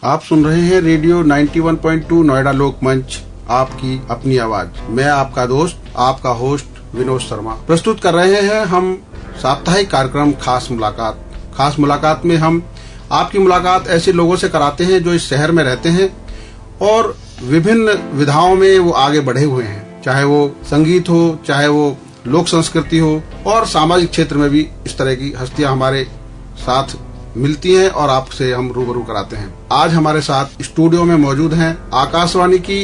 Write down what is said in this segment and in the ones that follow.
आप सुन रहे हैं रेडियो 91.2 नोएडा लोक मंच, आपकी अपनी आवाज। मैं आपका दोस्त, आपका होस्ट विनोद शर्मा प्रस्तुत कर रहे हैं हम साप्ताहिक कार्यक्रम खास मुलाकात। खास मुलाकात में हम आपकी मुलाकात ऐसे लोगों से कराते हैं जो इस शहर में रहते हैं और विभिन्न विधाओं में वो आगे बढ़े हुए हैं, चाहे वो संगीत हो, चाहे वो लोक संस्कृति हो, और सामाजिक क्षेत्र में भी इस तरह की हस्तियां हमारे साथ मिलती हैं और आपसे हम रूबरू कराते हैं। आज हमारे साथ स्टूडियो में मौजूद हैं आकाशवाणी की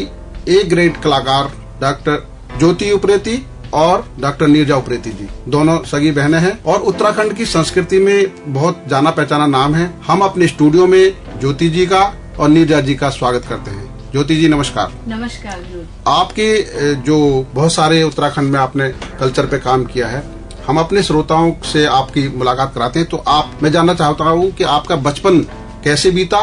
ए ग्रेड कलाकार डॉक्टर ज्योति उप्रेती और डॉक्टर नीरजा उप्रेती जी। दोनों सगी बहनें हैं और उत्तराखंड की संस्कृति में बहुत जाना पहचाना नाम है। हम अपने स्टूडियो में ज्योति जी का और नीरजा जी का स्वागत करते हैं। ज्योति जी नमस्कार। नमस्कार। आपके जो बहुत सारे उत्तराखंड में आपने कल्चर पे काम किया है, हम अपने श्रोताओं से आपकी मुलाकात कराते हैं, तो मैं जानना चाहता हूँ कि आपका बचपन कैसे बीता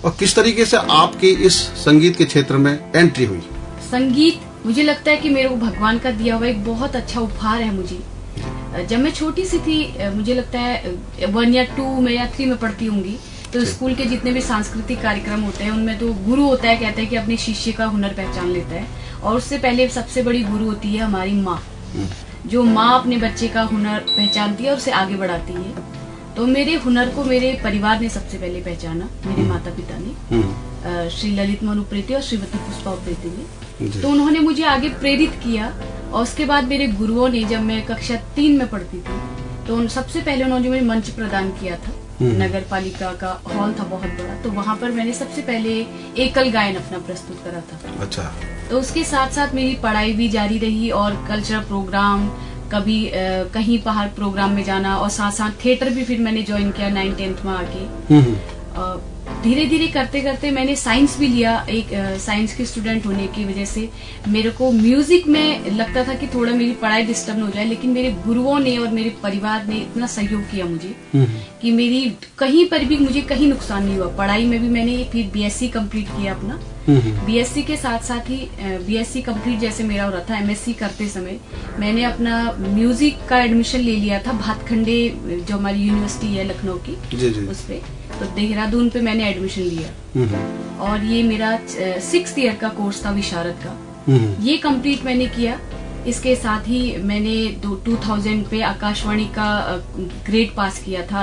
और किस तरीके से आपकी इस संगीत के क्षेत्र में एंट्री हुई। संगीत मुझे लगता है कि मेरे को भगवान का दिया हुआ एक बहुत अच्छा उपहार है मुझे। जब मैं छोटी सी थी, मुझे लगता है 1 या 2 में या 3 में पढ़ती होंगी, तो स्कूल के जितने भी सांस्कृतिक कार्यक्रम होते हैं उनमें तो गुरु होता है, कहते हैं कि अपने शिष्य का हुनर पहचान लेता है, और उससे पहले सबसे बड़ी गुरु होती है हमारी माँ। जो माँ अपने बच्चे का हुनर पहचानती है और उसे आगे बढ़ाती है। तो मेरे हुनर को मेरे परिवार ने सबसे पहले पहचाना, मेरे माता पिता ने, श्री ललित मोहन उप्रेती और श्रीमती पुष्पा उप्रेती ने। तो उन्होंने मुझे आगे प्रेरित किया, और उसके बाद मेरे गुरुओं ने, जब मैं कक्षा 3 में पढ़ती थी, तो सबसे पहले उन्होंने मुझे मंच प्रदान किया था। नगर पालिका का हॉल था बहुत बड़ा, तो वहाँ पर मैंने सबसे पहले एकल गायन अपना प्रस्तुत करा था। अच्छा। तो उसके साथ साथ मेरी पढ़ाई भी जारी रही और कल्चरल प्रोग्राम, कभी कहीं बाहर प्रोग्राम में जाना, और साथ साथ थिएटर भी फिर मैंने ज्वाइन किया 9th-10th में आके। धीरे धीरे करते करते मैंने साइंस भी लिया। एक साइंस के स्टूडेंट होने की वजह से मेरे को म्यूजिक में लगता था कि थोड़ा मेरी पढ़ाई डिस्टर्ब हो जाए, लेकिन मेरे गुरुओं ने और मेरे परिवार ने इतना सहयोग किया मुझे कि मेरी कहीं पर भी मुझे कहीं नुकसान नहीं हुआ। पढ़ाई में भी मैंने फिर बीएससी कंप्लीट किया अपना। बीएससी के साथ साथ ही बीएससी कंप्लीट जैसे मेरा हो रहा था, एमएससी करते समय मैंने अपना म्यूजिक का एडमिशन ले लिया था भातखंडे, जो हमारी यूनिवर्सिटी है लखनऊ की, उस पे। तो देहरादून पे मैंने एडमिशन लिया, और ये मेरा 6th ईयर का कोर्स था विशारद का। ये कंप्लीट मैंने किया। इसके साथ ही मैंने 2000 पे आकाशवाणी का ग्रेड पास किया था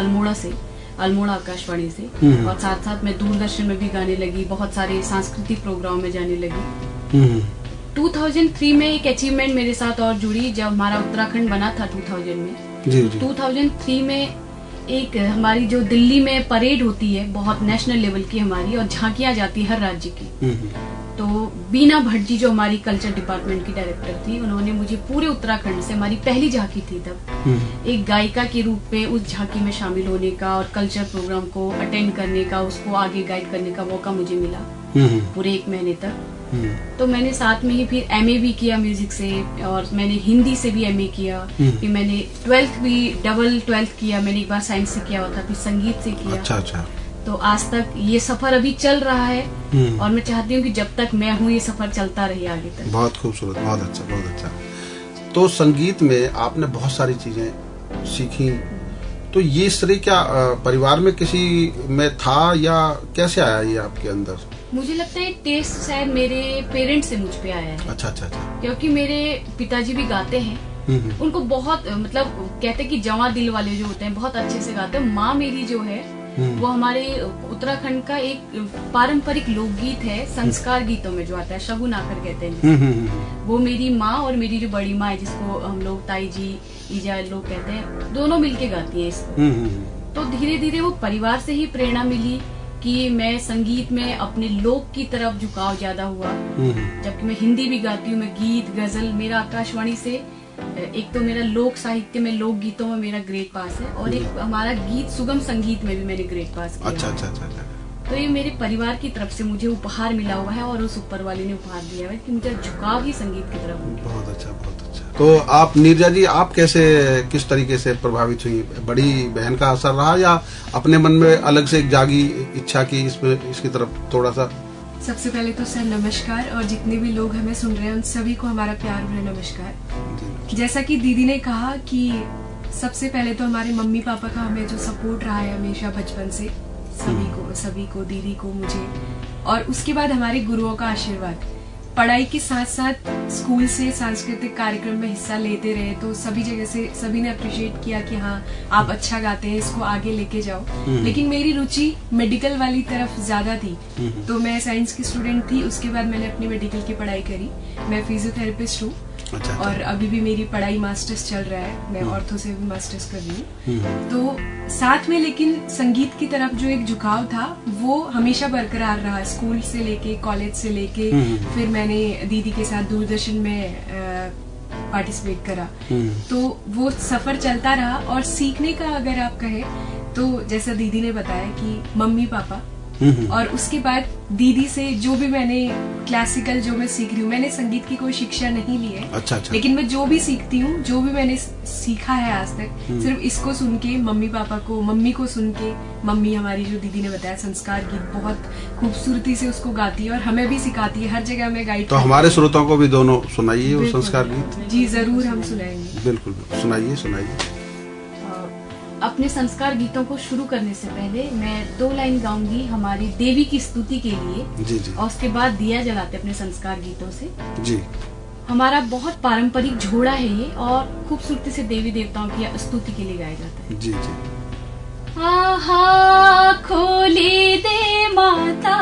अल्मोड़ा आकाशवाणी से, और साथ साथ मैं दूरदर्शन में भी गाने लगी, बहुत सारे सांस्कृतिक प्रोग्राम में जाने लगी। 2003 में एक अचीवमेंट मेरे साथ और जुड़ी, जब हमारा उत्तराखंड बना था 2000 में। 2003 में एक हमारी जो दिल्ली में परेड होती है बहुत नेशनल लेवल की हमारी, और झांकियां जाती है हर राज्य की। तो बीना भट्ट जी जो हमारी कल्चर डिपार्टमेंट की डायरेक्टर थी, उन्होंने मुझे पूरे उत्तराखंड से, हमारी पहली झांकी थी तब, एक गायिका के रूप में उस झांकी में शामिल होने का और कल्चर प्रोग्राम को अटेंड करने का, उसको आगे गाइड करने का मौका मुझे मिला पूरे 1 महीने तक। तो मैंने साथ में ही फिर एमए भी किया म्यूजिक से, और मैंने हिंदी से भी एमए किया। फिर मैंने 12th भी डबल 12th किया। मैंने एक बार साइंस से किया हुआ था, फिर संगीत से किया। अच्छा। तो आज तक ये सफर अभी चल रहा है, और मैं चाहती हूँ कि जब तक मैं हूँ ये सफर चलता रहे आगे तक। बहुत खूबसूरत, बहुत अच्छा, बहुत अच्छा। तो संगीत में आपने बहुत सारी चीजें सीखी, तो ये श्रेय क्या परिवार में किसी में था या कैसे आया ये आपके अंदर? मुझे लगता है टेस्ट शायद मेरे पेरेंट्स से मुझ पे आया है। अच्छा। क्योंकि मेरे पिताजी भी गाते हैं, उनको बहुत मतलब कहते हैं कि जवां दिल वाले जो होते हैं बहुत अच्छे से गाते हैं। माँ मेरी जो है वो हमारे उत्तराखंड का एक पारंपरिक लोकगीत है, संस्कार गीतों में जो आता है, शगुन आकर कहते हैं। वो मेरी माँ और मेरी जो बड़ी माँ है, जिसको हम लोग ताई जी, ईजा लोग कहते हैं, दोनों मिलके गाती हैं इसको। तो धीरे धीरे वो परिवार से ही प्रेरणा मिली कि मैं संगीत में अपने लोक की तरफ झुकाव ज्यादा हुआ। जबकि मैं हिंदी भी गाती हूँ, मैं गीत गजल, मेरा आकाशवाणी से एक तो मेरा लोक साहित्य में, लोक गीतों में मेरा ग्रेड पास है, और एक हमारा गीत सुगम संगीत में भी मैंने ग्रेड पास किया। अच्छा। तो ये मेरे परिवार की तरफ से मुझे उपहार मिला हुआ है, और उस ऊपर वाले ने उपहार दिया है कि मुझे झुकाव ही संगीत की तरफ हो। बहुत अच्छा, बहुत अच्छा। तो आप नीरजा जी, आप किस तरीके से प्रभावित हुई? बड़ी बहन का असर रहा या अपने मन में अलग से एक जागी इच्छा की इसकी तरफ थोड़ा सा? सबसे पहले तो सर नमस्कार, और जितने भी लोग हमें सुन रहे हैं उन सभी को हमारा प्यार भरा नमस्कार। जैसा कि दीदी ने कहा कि सबसे पहले तो हमारे मम्मी पापा का हमें जो सपोर्ट रहा है हमेशा बचपन से, सभी को दीदी को, मुझे। और उसके बाद हमारे गुरुओं का आशीर्वाद। पढ़ाई के साथ साथ स्कूल से सांस्कृतिक कार्यक्रम में हिस्सा लेते रहे, तो सभी जगह से सभी ने अप्रिशिएट किया कि हाँ आप अच्छा गाते हैं, इसको आगे लेके जाओ। लेकिन मेरी रुचि मेडिकल वाली तरफ ज्यादा थी, तो मैं साइंस की स्टूडेंट थी। उसके बाद मैंने अपनी मेडिकल की पढ़ाई करी। मैं फिजियोथेरेपिस्ट हूँ। अच्छा। और अभी भी मेरी पढ़ाई मास्टर्स चल रहा है, मैं ऑर्थो से भी मास्टर्स कर रही हूँ। तो साथ में लेकिन संगीत की तरफ जो एक झुकाव था वो हमेशा बरकरार रहा, स्कूल से लेके कॉलेज से लेके। फिर मैंने दीदी के साथ दूरदर्शन में पार्टिसिपेट करा, तो वो सफर चलता रहा। और सीखने का अगर आप कहें तो जैसा दीदी ने बताया कि मम्मी पापा, और उसके बाद दीदी से जो भी मैंने क्लासिकल जो मैं सीख रही हूँ, मैंने संगीत की कोई शिक्षा नहीं ली है। अच्छा। लेकिन मैं जो भी सीखती हूँ, जो भी मैंने सीखा है आज तक, सिर्फ इसको सुन के, मम्मी पापा को, मम्मी को सुन के। मम्मी हमारी, जो दीदी ने बताया, संस्कार गीत बहुत खूबसूरती से उसको गाती है और हमें भी सिखाती है, हर जगह में गाइड। तो हमारे श्रोताओं को भी दोनों सुनाइए वो संस्कार गीत। जी जरूर, हम सुनाएंगे। बिल्कुल, सुनाइए। अपने संस्कार गीतों को शुरू करने से पहले मैं 2 लाइन गाऊंगी हमारी देवी की स्तुति के लिए। जी। और उसके बाद दिया जलाते अपने संस्कार गीतों से। जी। हमारा बहुत पारंपरिक झोड़ा है ये, और खूबसूरती से देवी देवताओं की स्तुति के लिए गाया जाता है। जी। आहा खोले दे माता,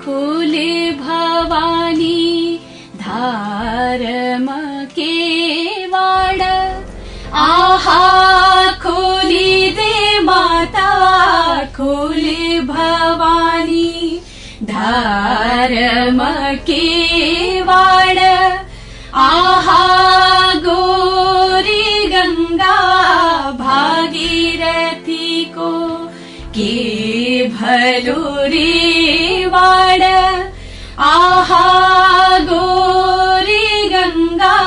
खोले भवानी, धारम के वाड़। आहा खोली दे माता, खोले भवानी, धर्म के वाड़। आहा गोरी गंगा भागीरथी को, के भलो रे वाड़। आहा गोरी गंगा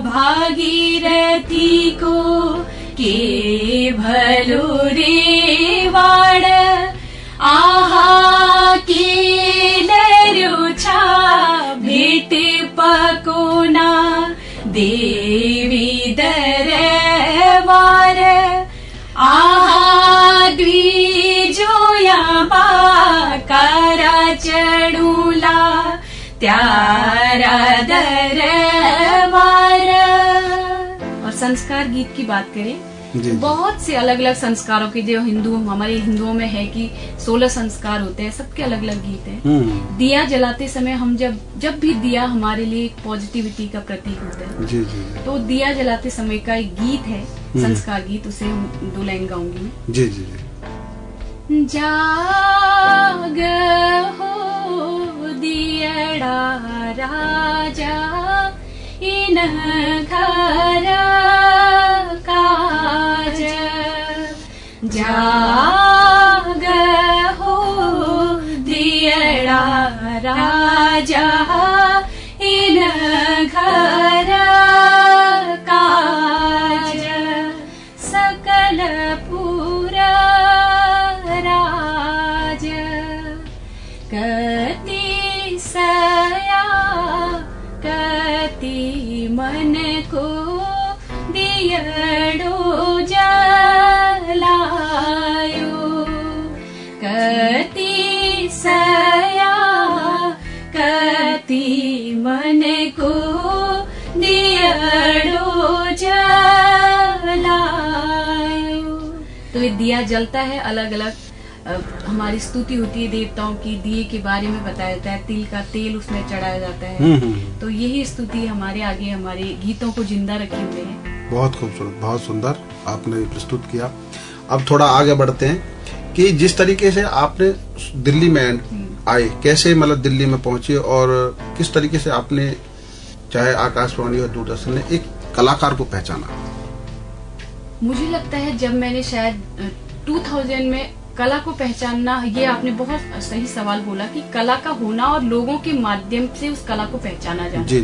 भागीरथी को, के भलो रे वाड़। आहा के लरुछा भेट पकोना, देवी दरबार। आहा द्विजोया बाकारा चढ़ूला, त्यारा दरबार। और संस्कार गीत की बात करें, बहुत से अलग अलग संस्कारों के, जो हमारे हिंदुओं में है कि 16 संस्कार होते हैं, सबके अलग अलग गीत हैं। दिया जलाते समय हम जब भी दिया हमारे लिए एक पॉजिटिविटी का प्रतीक होता है। जी। तो दिया जलाते समय का एक गीत है संस्कार गीत, उसे हम 2 लाइन गाऊंगी मैं। जी। जाग हो दियड़ा राजा, इन घर काज। जाग हो दियड़ा राजा, इन घर काज। सकल पूरा राज, कति सया कति मन को, दियड़ो जलायो। कति सया कति मन को, दियड़ो जलायो। तो ये दिया जलता है, अलग अलग हमारी स्तुति होती है देवताओं की, दिए के बारे में बताया जाता है, तिल का तेल उसमें चढ़ाया जाता है। तो यही स्तुति हमारे आगे हमारे गीतों को जिंदा रखे हुए है। बहुत खूबसूरत, बहुत सुंदर आपने प्रस्तुत किया। अब थोड़ा आगे बढ़ते हैं कि जिस तरीके से आपने दिल्ली में आए, कैसे मतलब दिल्ली में पहुंचे, और किस तरीके से आपने चाहे आकाशवाणी और दूरदर्शन ने एक कलाकार को पहचाना। मुझे लगता है जब मैंने शायद 2000 में कला को पहचानना, ये आपने बहुत सही सवाल बोला कि कला का होना और लोगों के माध्यम से उस कला को पहचाना जाना। जी।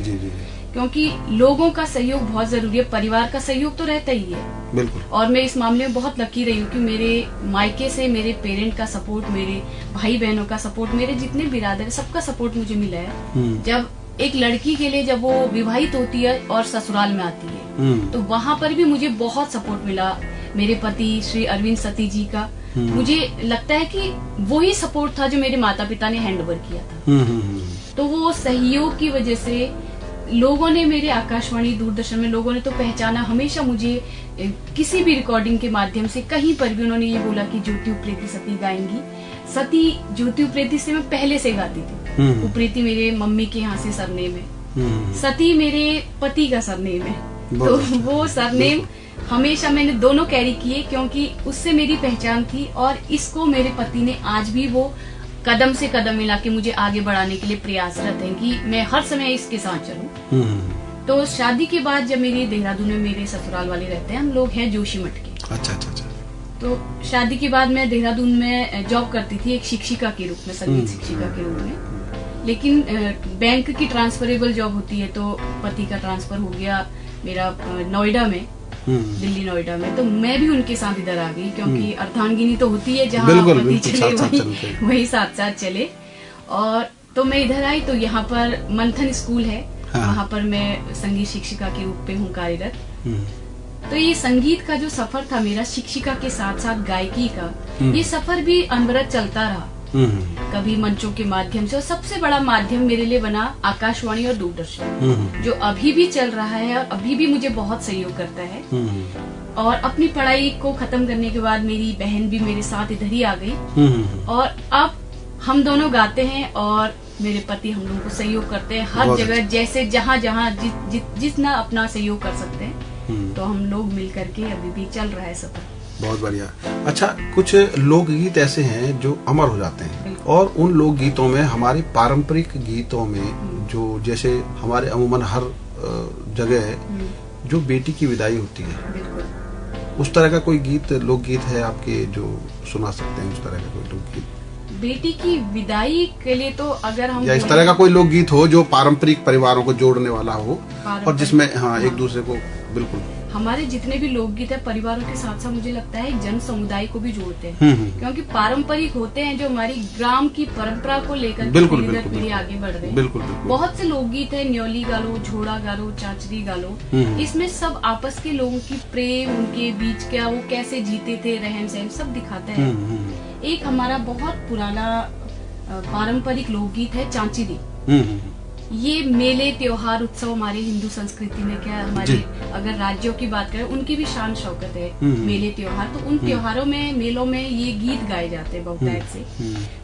क्योंकि लोगों का सहयोग बहुत जरूरी है, परिवार का सहयोग तो रहता ही है। बिल्कुल। और मैं इस मामले में बहुत लकी रही हूँ कि मेरे मायके से मेरे पेरेंट का सपोर्ट, मेरे भाई बहनों का सपोर्ट, मेरे जितने बिरादर, सबका सपोर्ट मुझे मिला है। जब एक लड़की के लिए जब वो विवाहित होती है और ससुराल में आती है, तो वहाँ पर भी मुझे बहुत सपोर्ट मिला मेरे पति श्री अरविंद सती जी का, मुझे लगता है कि वही सपोर्ट था जो मेरे माता पिता ने हैंड ओवर किया था। तो वो सहयोग की वजह से लोगों ने, मेरे आकाशवाणी दूरदर्शन में लोगों ने तो पहचाना। हमेशा मुझे किसी भी रिकॉर्डिंग के माध्यम से कहीं पर भी उन्होंने ये बोला कि ज्योति उप्रेती सती गाएंगी। सती ज्योति उप्रेती से मैं पहले से गाती थी। उप्रेती मेरे मम्मी के यहाँ से सरनेम है, सती मेरे पति का सरनेम है। तो वो सरनेम हमेशा मैंने दोनों कैरी किए, क्योंकि उससे मेरी पहचान थी और इसको मेरे पति ने आज भी वो कदम से कदम मिला के मुझे आगे बढ़ाने के लिए प्रयासरत है कि मैं हर समय इसके साथ चलूं। तो शादी के बाद जब मेरे देहरादून में मेरे ससुराल वाले रहते हैं, हम लोग हैं जोशीमठ के। अच्छा। तो शादी के बाद मैं देहरादून में जॉब करती थी एक शिक्षिका के रूप में, संगीत शिक्षिका के रूप में। लेकिन बैंक की ट्रांसफरेबल जॉब होती है, तो पति का ट्रांसफर हो गया मेरा नोएडा में, दिल्ली नोएडा में। तो मैं भी उनके साथ इधर आ गई, क्योंकि अर्धांगिनी तो होती है जहाँ पति चले वही साथ साथ चले। और तो मैं इधर आई, तो यहाँ पर मंथन स्कूल है, वहाँ पर मैं संगीत शिक्षिका के रूप में हूँ कार्यरत। तो ये संगीत का जो सफर था मेरा शिक्षिका के साथ साथ गायकी का, ये सफर भी अनवरत चलता रहा। कभी मंचों के माध्यम से, और सबसे बड़ा माध्यम मेरे लिए बना आकाशवाणी और दूरदर्शन, जो अभी भी चल रहा है और अभी भी मुझे बहुत सहयोग करता है। और अपनी पढ़ाई को खत्म करने के बाद मेरी बहन भी मेरे साथ इधर ही आ गई, और अब हम दोनों गाते हैं और मेरे पति हम लोगों को सहयोग करते हैं हर जगह, जैसे जहाँ जहाँ जितना अपना सहयोग कर सकते हैं। तो हम लोग मिल करके अभी भी चल रहा है सफर। बहुत बढ़िया। अच्छा, कुछ लोकगीत ऐसे हैं जो अमर हो जाते हैं, और उन लोकगीतों में हमारे पारंपरिक गीतों में जो, जैसे हमारे अमूमन हर जगह जो बेटी की विदाई होती है, उस तरह का कोई गीत, लोकगीत है आपके जो सुना सकते हैं? उस तरह का कोई लोकगीत बेटी की विदाई के लिए, तो अगर हम या इस तरह का कोई लोकगीत हो जो पारंपरिक परिवारों को जोड़ने वाला हो और जिसमें एक दूसरे को, बिल्कुल हमारे जितने भी लोकगीत है परिवारों के साथ साथ मुझे लगता है जन समुदाय को भी जोड़ते हैं, क्योंकि पारंपरिक होते हैं जो हमारी ग्राम की परंपरा को लेकर पीढ़ी आगे बढ़ रहे हैं। बिल्कुल। बहुत से लोकगीत है, न्योली गा लो, झोड़ा गा लो, चाचरी गा लो, इसमें सब आपस के लोगों की प्रेम, उनके बीच क्या वो कैसे जीते थे, रहन सहन सब दिखाता है। एक हमारा बहुत पुराना पारंपरिक लोकगीत है चांचरी। ये मेले, त्योहार, उत्सव हमारे हिंदू संस्कृति में क्या, हमारे अगर राज्यों की बात करें उनकी भी शान शौकत है मेले त्योहार। तो उन त्योहारों में, मेलों में ये गीत गाए जाते हैं बहुतायत से।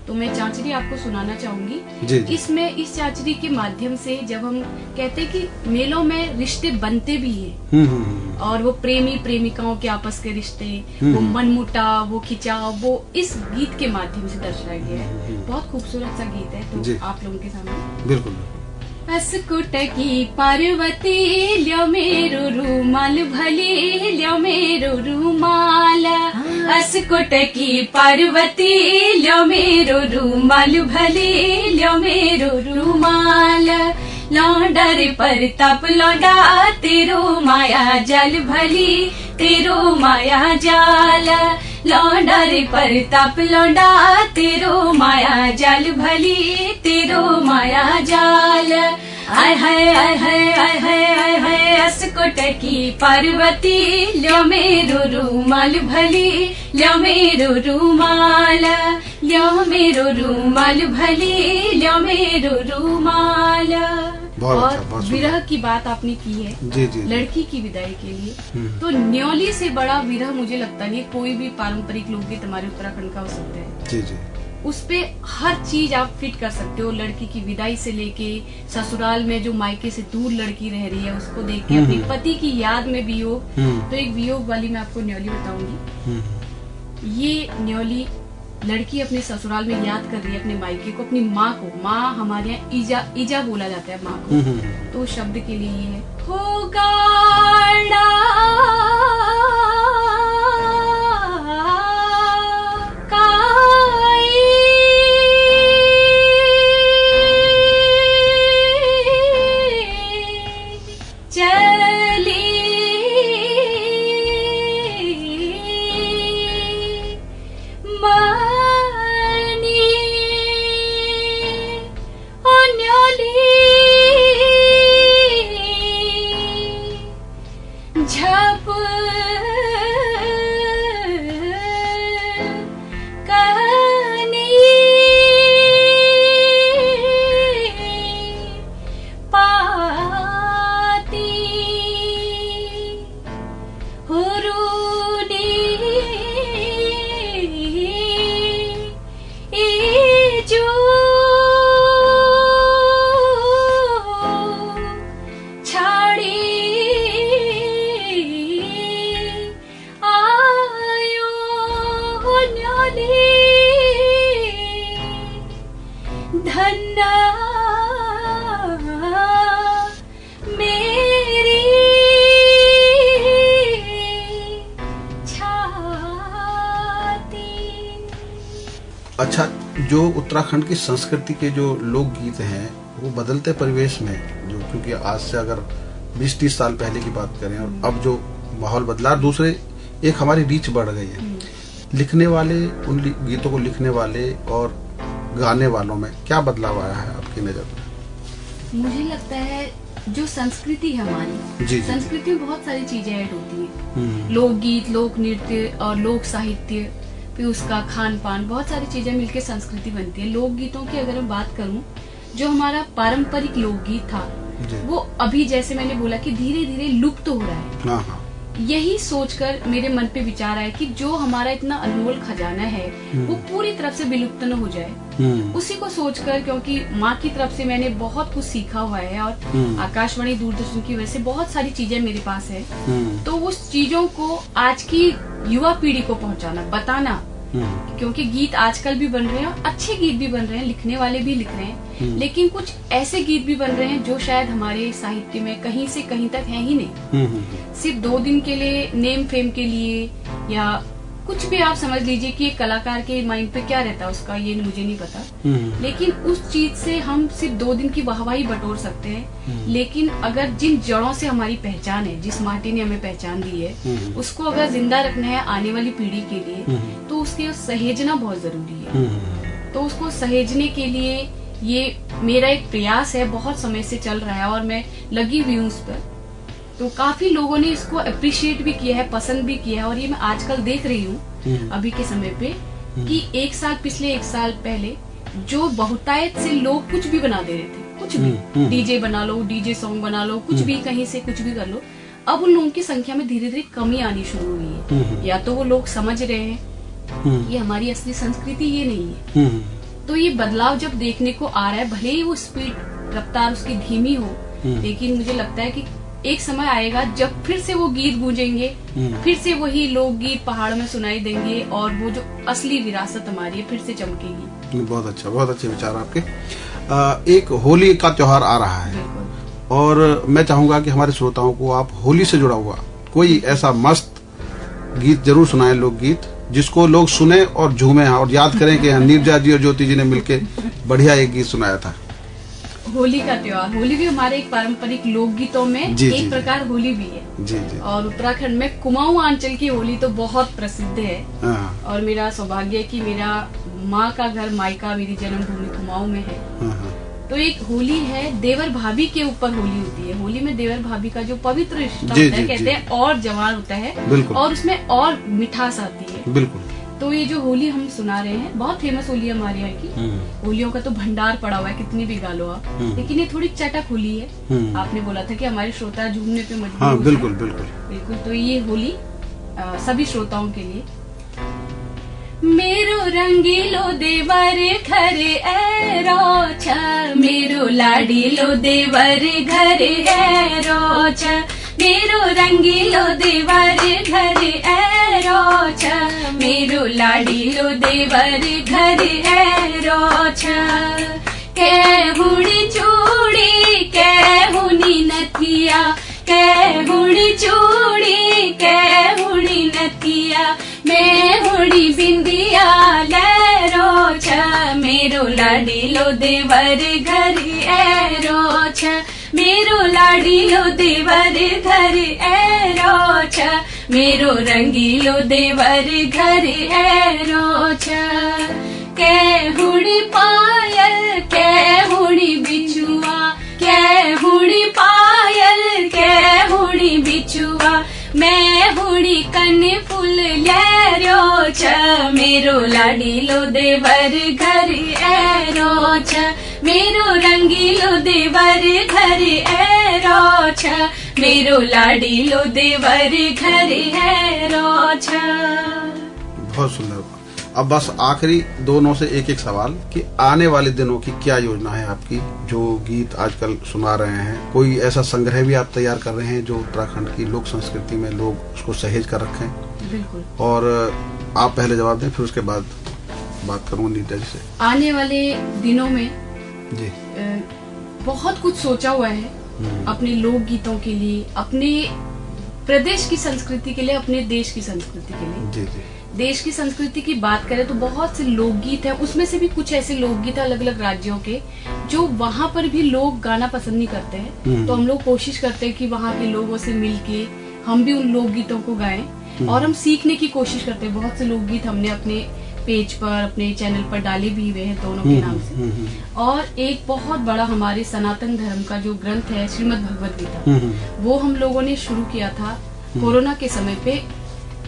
तो मैं चांचरी आपको सुनाना चाहूंगी। इसमें इस चांचरी के माध्यम से जब हम कहते हैं कि मेलों में रिश्ते बनते भी हैं, और वो प्रेमी प्रेमिकाओं के आपस के रिश्ते, वो मनमुटाव, वो खिंचाव, वो इस गीत के माध्यम से दर्शाया गया है। बहुत खूबसूरत सा गीत है, तो आप लोगों के सामने बिल्कुल। अस्कुट की पार्वती ल्यो मेरो रूमाल भली, ल्यो मेरो रूमाल। अस्कुट की पार्वती ल्यो मेरो रूमाल भली, ल्यो मेरो रूमाल। लौंडर पर तप लौंडा, तेरो माया जल भली, तेरो माया जाल। लौंडर पर तप लौंडा, तेरो माया जल भली, तेरो माया जाल। आय हाय आय हाय आय हाय आय हाय, अस्कुट की पार्वती ल्यो मेरो रूमाल भली, ल्यो मेरो रूमाल। ल्यो मेरो रूमाल भली, ल्यो मेरो रूमाल। और विरह की बात आपने की है, जी। लड़की की विदाई के लिए, तो न्योली से बड़ा विरह मुझे लगता नहीं कोई भी पारंपरिक लोकगीत हमारे उत्तराखंड का हो सकता है। जी। उस पे हर चीज आप फिट कर सकते हो, लड़की की विदाई से लेके ससुराल में जो मायके से दूर लड़की रह रही है उसको देख के, अपने पति की याद में वियोग। तो एक वियोग वाली मैं आपको न्योली बताऊंगी। ये न्योली लड़की अपने ससुराल में याद कर रही है अपने मायके को, अपनी माँ को। माँ हमारे यहाँ ईजा बोला जाता है माँ को। तो शब्द के लिए ये है, हो गाड़ा झप जो छाड़ी आयो न्याली धन्ना मेरी छाती। अच्छा, जो उत्तराखंड की संस्कृति के जो लोकगीत हैं वो बदलते परिवेश में, जो क्योंकि आज से अगर 20-30 साल पहले की बात करें और अब जो माहौल बदला, दूसरे एक हमारी रीच बढ़ गई है, लिखने वाले, उन गीतों को लिखने वाले और गाने वालों में क्या बदलाव आया है आपकी नजर में? मुझे लगता है जो संस्कृति है हमारी, जी। संस्कृति में बहुत सारी चीजें ऐड होती हैं। लोकगीत, लोक नृत्य और लोक साहित्य, फिर उसका खान पान, बहुत सारी चीजें मिलकर संस्कृति बनती है। लोकगीतों की अगर मैं बात करूं, जो हमारा पारंपरिक लोकगीत था वो अभी जैसे मैंने बोला कि धीरे धीरे लुप्त हो रहा है। हाँ हाँ। यही सोचकर मेरे मन पे विचार आया कि जो हमारा इतना अनमोल खजाना है वो पूरी तरफ से विलुप्त न हो जाए। उसी को सोचकर, क्योंकि माँ की तरफ से मैंने बहुत कुछ सीखा हुआ है और आकाशवाणी दूरदर्शन की वजह से बहुत सारी चीजें मेरे पास है, तो उस चीजों को आज की युवा पीढ़ी को पहुँचाना, बताना, क्योंकि गीत आजकल भी बन रहे हैं और अच्छे गीत भी बन रहे हैं, लिखने वाले भी लिख रहे हैं, लेकिन कुछ ऐसे गीत भी बन रहे हैं जो शायद हमारे साहित्य में कहीं से कहीं तक है ही नहीं। सिर्फ 2 दिन के लिए, नेम फेम के लिए, या कुछ भी आप समझ लीजिए कि एक कलाकार के माइंड पे क्या रहता है उसका, ये मुझे नहीं पता, लेकिन उस चीज से हम सिर्फ 2 दिन की वाहवाही बटोर सकते हैं। लेकिन अगर जिन जड़ों से हमारी पहचान है, जिस माटी ने हमें पहचान दी है, उसको अगर जिंदा रखना है आने वाली पीढ़ी के लिए, तो उसके सहेजना बहुत जरूरी है। तो उसको सहेजने के लिए ये मेरा एक प्रयास है, बहुत समय से चल रहा है और मैं लगी हुई हूँ उस पर। तो काफी लोगों ने इसको अप्रिशिएट भी किया है, पसंद भी किया है, और ये मैं आजकल देख रही हूँ अभी के समय पे कि पिछले एक साल पहले जो बहुतायत से लोग कुछ भी बना दे रहे थे, कुछ भी, डीजे बना लो, डीजे सॉन्ग बना लो, कुछ भी कहीं से कुछ भी कर लो, अब उन लोगों की संख्या में धीरे धीरे कमी आनी शुरू हुई है। या तो वो लोग समझ रहे हैं ये हमारी असली संस्कृति ये नहीं है, तो ये बदलाव जब देखने को आ रहा है, भले ही वो स्पीड, रफ्तार उसकी धीमी हो, लेकिन मुझे लगता है कि एक समय आएगा जब फिर से वो गीत गूंजेंगे, फिर से वही लोकगीत पहाड़ में सुनाई देंगे और वो जो असली विरासत हमारी है फिर से चमकेगी। बहुत अच्छा, बहुत अच्छे विचार आपके। एक होली का त्योहार आ रहा है और मैं चाहूंगा कि हमारे श्रोताओं को आप होली से जुड़ा हुआ कोई ऐसा मस्त गीत जरूर सुनाएं, लोकगीत, जिसको लोग सुने और झूमे और याद करें कि नीरजा जी और ज्योति जी ने मिलके बढ़िया एक गीत सुनाया था। होली का त्योहार, होली भी हमारे एक पारंपरिक लोकगीतों में एक प्रकार होली भी है। जी। और उत्तराखंड में कुमाऊं अंचल की होली तो बहुत प्रसिद्ध है। और मेरा सौभाग्य है कि मेरा माँ का घर, मायका, मेरी जन्मभूमि कुमाऊं में है। तो एक होली है, देवर भाभी के ऊपर होली होती है। होली में देवर भाभी का जो पवित्र रिश्ता होता है, कहते हैं और जवान होता है और उसमें और मिठास आती है। बिल्कुल। तो ये जो होली हम सुना रहे हैं, बहुत फेमस होली है हमारे यहाँ की। होलियों का तो भंडार पड़ा हुआ है, कितनी भी गालो आप, लेकिन ये थोड़ी चटक होली है। आपने बोला था कि हमारे श्रोता झूमने पे मजबूर। हाँ, बिल्कुल। तो ये होली सभी श्रोताओं के लिए। मेरो रंगीलो देवर घर एरो छ, मेरो लाडीलो देवर घर एरो छ, मेरो रंगीलो देवर घर एरो छ, मेरो लाडीलो देवर घर एरो छ। केहुड़ी चूड़ी केहुनी नथिया, केहुड़ी चूड़ी केहुड़ी नथिया, मेहुड़ी बिंदिया लेरो छ, मेरो लाडीलो देवर घर एरो छ, मेरो लाडीलो देवर घर एरो छ, मेरो रंगीलो देवर घर एरो छ। केहुड़ी पायल केहुड़ी बिछुआ, केहुड़ी पायल केहुड़ी बिछुआ, मैं हुड़ी कन फूल लेरो छ, मेरो लाडीलो देवर घर एरो छ, मेरो रंगीलो देवर घर एरो छ, मेरो लाडीलो देवर घर एरो छ। बहुत सुंदर। अब बस आखिरी दोनों से एक सवाल कि आने वाले दिनों की क्या योजना है आपकी? जो गीत आजकल सुना रहे हैं, कोई ऐसा संग्रह भी आप तैयार कर रहे हैं जो उत्तराखंड की लोक संस्कृति में लोग उसको सहेज कर रखें? बिल्कुल। और आप पहले जवाब दें, फिर उसके बाद बात करूंगा नीता जी से। आने वाले दिनों में जी बहुत कुछ सोचा हुआ है अपने लोक गीतों के लिए, अपने प्रदेश की संस्कृति के लिए, अपने देश की संस्कृति के लिए। जी जी। देश की संस्कृति की बात करें तो बहुत से लोकगीत हैं, उसमें से भी कुछ ऐसे लोकगीत अलग अलग राज्यों के जो वहाँ पर भी लोग गाना पसंद नहीं करते हैं, तो हम लोग कोशिश करते हैं कि वहाँ के लोगों से मिलके हम भी उन लोकगीतों को गाएं और हम सीखने की कोशिश करते हैं। बहुत से लोकगीत हमने अपने पेज पर, अपने चैनल पर डाले भी हुए हैं दोनों के नाम से। और एक बहुत बड़ा हमारे सनातन धर्म का जो ग्रंथ है श्रीमद् भगवत गीता, वो हम लोगों ने शुरू किया था कोरोना के समय पे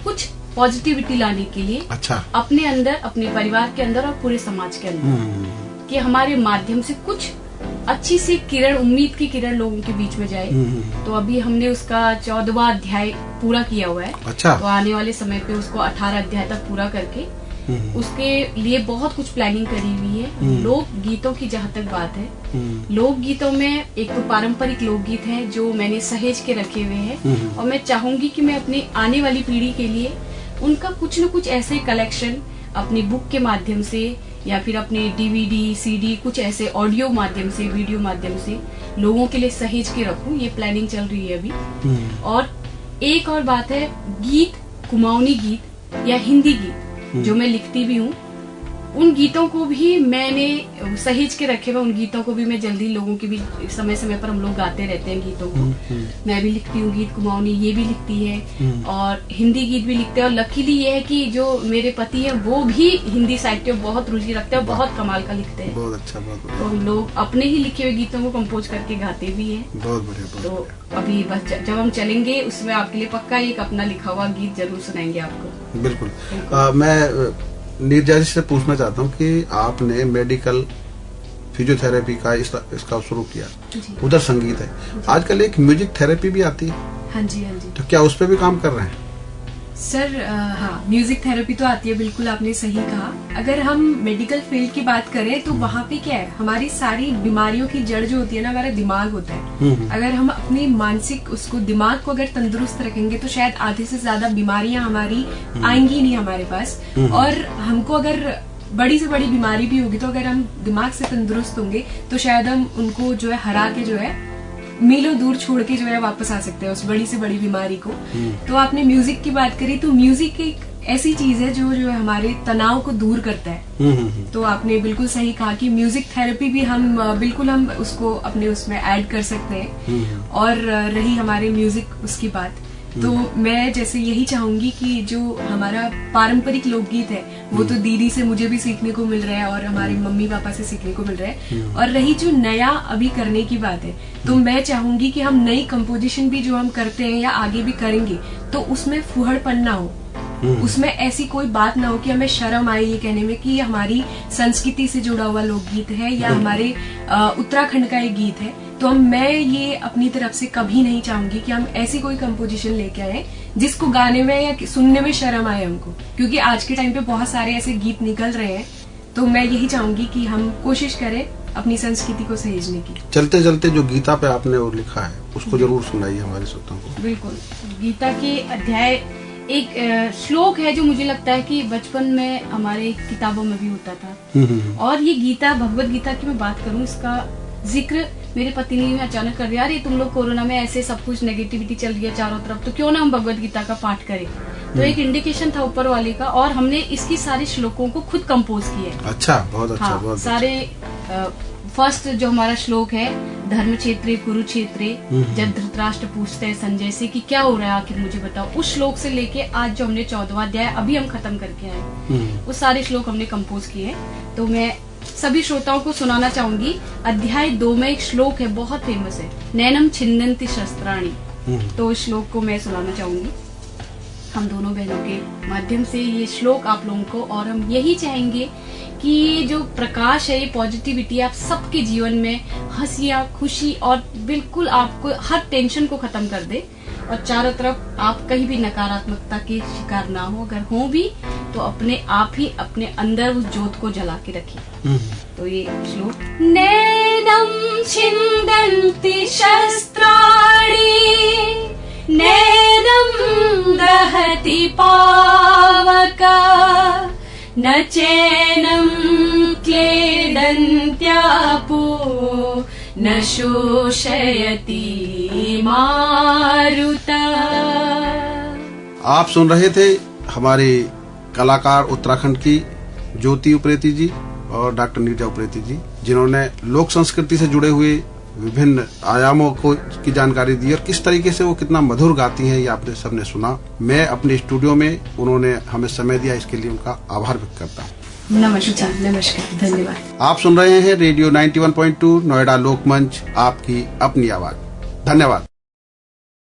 कुछ पॉजिटिविटी लाने के लिए। अच्छा। अपने अंदर, अपने परिवार के अंदर और पूरे समाज के अंदर, कि हमारे माध्यम से कुछ अच्छी सी किरण, उम्मीद की किरण लोगों के बीच में जाए। तो अभी हमने उसका 14वां अध्याय पूरा किया हुआ है। अच्छा। तो आने वाले समय पे उसको 18 अध्याय तक पूरा करके उसके लिए बहुत कुछ प्लानिंग करी हुई है। लोक गीतों की जहाँ तक बात है, लोक गीतों में एक तो पारंपरिक लोकगीत है जो मैंने सहेज के रखे हुए हैं, और मैं चाहूंगी कि मैं अपनी आने वाली पीढ़ी के लिए उनका कुछ न कुछ ऐसे कलेक्शन अपनी बुक के माध्यम से या फिर अपने DVD, CD, कुछ ऐसे ऑडियो माध्यम से, वीडियो माध्यम से लोगों के लिए सहेज के रखूं। ये प्लानिंग चल रही है अभी। और एक और बात है, गीत, कुमाऊनी गीत या हिंदी गीत जो मैं लिखती भी हूँ, उन गीतों को भी मैंने सहेज के रखे हुए। उन गीतों को भी मैं जल्दी लोगों के भी समय समय पर हम लोग गाते रहते हैं गीतों को। मैं भी लिखती हूँ गीत, कुमाऊनी ये भी लिखती है और हिंदी गीत भी लिखते हैं। और लकीली ये है कि जो मेरे पति हैं वो भी हिंदी साहित्य में बहुत रुचि रखते हैं और बहुत कमाल का लिखते हैं। बहुत अच्छा, बहुत तो हम लोग अपने ही लिखे हुए गीतों को कंपोज करके गाते भी हैं। बहुत बढ़िया। तो अभी बस जब हम चलेंगे उसमें आपके लिए पक्का एक अपना लिखा हुआ गीत जरूर सुनाएंगे आपको। बिल्कुल। मैं नीरजा जी से पूछना चाहता हूँ कि आपने मेडिकल फिजियोथेरेपी का इसका शुरू किया, उधर संगीत है, आजकल एक म्यूजिक थेरेपी भी आती है। हाँ जी, हाँ जी। तो क्या उस पर भी काम कर रहे हैं? सर हाँ, म्यूजिक थेरेपी तो आती है, बिल्कुल आपने सही कहा। अगर हम मेडिकल फील्ड की बात करें तो वहाँ पे क्या है, हमारी सारी बीमारियों की जड़ जो होती है ना, हमारा दिमाग होता है। अगर हम अपनी मानसिक उसको, दिमाग को अगर तंदुरुस्त रखेंगे तो शायद आधे से ज्यादा बीमारियां हमारी आएंगी नहीं हमारे पास। और हमको अगर बड़ी से बड़ी बीमारी भी होगी तो अगर हम दिमाग से तंदुरुस्त होंगे तो शायद हम उनको जो है हरा के जो है मीलों दूर छोड़ के जो है वापस आ सकते हैं उस बड़ी से बड़ी बीमारी को। तो आपने म्यूजिक की बात करी, तो म्यूजिक एक ऐसी चीज है जो है हमारे तनाव को दूर करता है। तो आपने बिल्कुल सही कहा कि म्यूजिक थेरेपी भी हम बिल्कुल हम उसको अपने उसमें ऐड कर सकते हैं। और रही हमारे म्यूजिक उसकी बात, तो मैं जैसे यही चाहूंगी कि जो हमारा पारंपरिक लोकगीत है वो तो दीदी से मुझे भी सीखने को मिल रहा है और हमारे मम्मी पापा से सीखने को मिल रहा है। और रही जो नया अभी करने की बात है, तो मैं चाहूंगी कि हम नई कंपोजिशन भी जो हम करते हैं या आगे भी करेंगे तो उसमें फुहड़पन ना हो, उसमें ऐसी कोई बात ना हो कि हमें शर्म आए ये कहने में कि ये हमारी संस्कृति से जुड़ा हुआ लोकगीत है या हमारे उत्तराखंड का एक गीत है। तो मैं ये अपनी तरफ से कभी नहीं चाहूंगी कि हम ऐसी कोई कंपोजिशन लेके आए जिसको गाने में या सुनने में शर्म आए हमको, क्योंकि आज के टाइम पे बहुत सारे ऐसे गीत निकल रहे हैं। तो मैं यही चाहूंगी कि हम कोशिश करें अपनी संस्कृति को सहेजने की। चलते चलते जो गीता पे आपने वो लिखा है उसको जरूर सुनाइए हमारे श्रोताओं को। बिल्कुल। गीता के अध्याय एक श्लोक है जो मुझे लगता है कि बचपन में हमारे किताबों में भी होता था। और ये गीता, भगवत गीता की मैं बात करूं, इसका जिक्र मेरे पति ने अचानक कर दिया, यार ये तुम लोग कोरोना में ऐसे सब कुछ नेगेटिविटी चल रही है चारों तरफ, तो क्यों ना हम भगवत गीता का पाठ करें। तो एक इंडिकेशन था ऊपर वाले का, और हमने इसकी सारे श्लोकों को खुद कंपोज किया है। अच्छा, बहुत अच्छा। हाँ, बहुत सारे फर्स्ट जो हमारा श्लोक है, धर्म क्षेत्रे कुरुक्षेत्रे, जब धृतराष्ट्र पूछते हैं संजय से कि क्या हो रहा है आखिर मुझे बताओ, उस श्लोक से लेके आज जो हमने 14वां अध्याय अभी हम खत्म करके आए, वो सारे श्लोक हमने कंपोज किए हैं। तो मैं सभी श्रोताओं को सुनाना चाहूंगी। अध्याय 2 में एक श्लोक है, बहुत फेमस है, नैनम छिन्नन्ति शस्त्राणि। तो इस श्लोक को मैं सुनाना चाहूंगी हम दोनों बहनों के माध्यम से ये श्लोक आप लोगों को। और हम यही चाहेंगे कि ये जो प्रकाश है, ये पॉजिटिविटी आप सबके जीवन में हंसियां, खुशी और बिल्कुल आपको हर टेंशन को खत्म कर दे, और चारों तरफ आप कहीं भी नकारात्मकता के शिकार ना हो। अगर हो भी तो अपने आप ही अपने अंदर उस ज्योत को जला के रखिए। तो ये श्लोक, नेदम छिन्दन्ति शस्त्राणि नेदम दहति पावका न चैनम क्लेदन्त्यापो न शोषयति मारुता। आप सुन रहे थे हमारे कलाकार उत्तराखंड की ज्योति उप्रेती जी और डॉक्टर नीरजा उप्रेती जी, जिन्होंने लोक संस्कृति से जुड़े हुए विभिन्न आयामों को की जानकारी दी और किस तरीके से वो कितना मधुर गाती हैं, ये आपने सबने सुना। मैं अपने स्टूडियो में उन्होंने हमें समय दिया, इसके लिए उनका आभार व्यक्त करता हूँ। नमस्कार। नमस्कार, धन्यवाद। आप सुन रहे हैं रेडियो 91.2 नोएडा लोकमंच, आपकी अपनी आवाज। धन्यवाद।